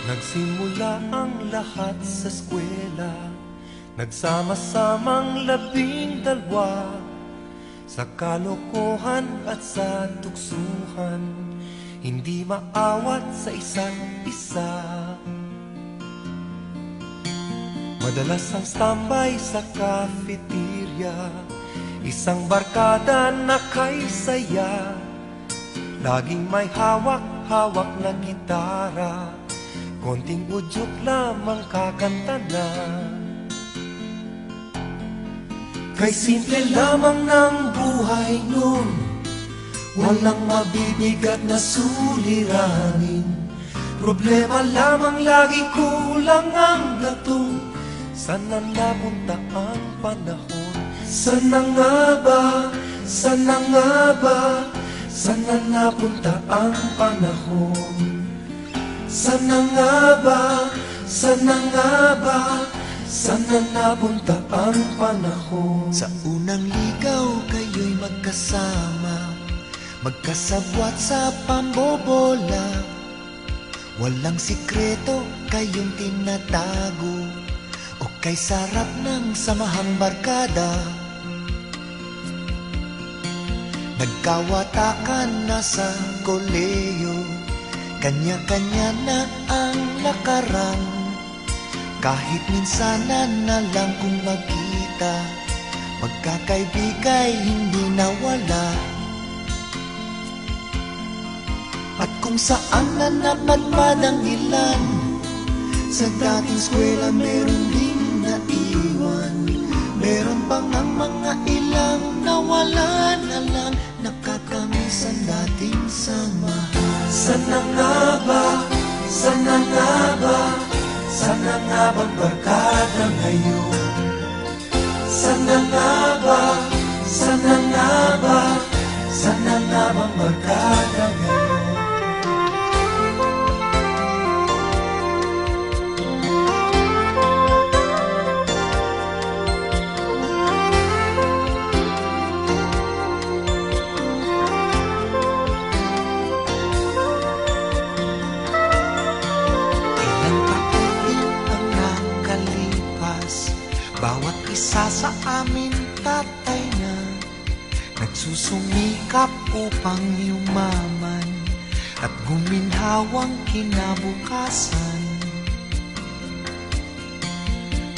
Nagsimula ang lahat sa eskwela, nagsama-samang 12, sa kalokohan at sa tuksuhan, hindi maawat sa isa't isa. Madalas ang standby sa cafeteria, isang barkada na kay saya, laging may hawak-hawak na gitara, konting udyok lamang kakanta na. Kay simple lamang ng buhay nun, walang mabibigat na suliranin. Problema lamang lagi, kulang ang gatong. Sana napunta ang panahon? Sana nga ba? Sana nga ba? Sana napunta ang panahon? Sana nga ba? Sana nga ba? Sana napunta ang panahon? Sa unang ligaw kayo'y magkasama, magkasabwat sa pambobola. Walang sikreto kayong tinatago, o kay sarap ng samahang barkada. Nagkawatakan na sa koleyo, kanya-kanya na ang lakaran. Kahit minsanan na lang kung magkita, pagkakaibigay hindi nawala. At kung saan na napadpad ang ilan, sa dating eskwela meron ding naiwan. Meron pang ang mga ilang nawala na lang, nakakamiss ang dating samahan. Sana nga ba? Sana nga ba? Sana nga bang barkada ngayon? Sana nga ba? Sana nga ba? Sana nga bang barkada ngayon? Bawat isa sa amin tatay na nagsusumikap upang yumaman at guminhawang kinabukasan.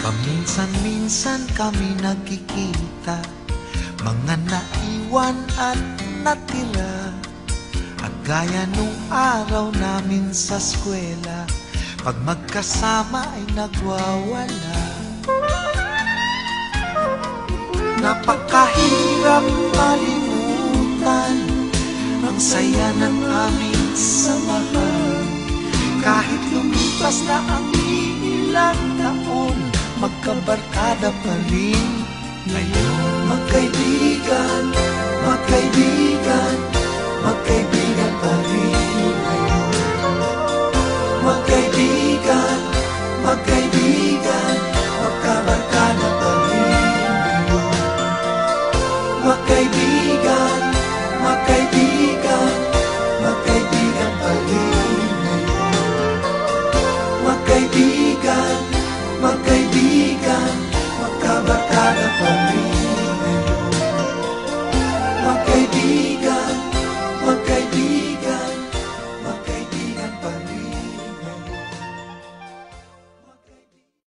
Paminsan-minsan kami nagkikita, mga naiwan at natira, at gaya nung araw namin sa eskwela, pag magkasama ay nagwawala. Napakahirap malimutan ang saya ng aming samahan. Kahit lumipas na ang ilang taon, magkabarkada pa rin ngayon. Magkaibigan, magkaibigan, magkaibigan.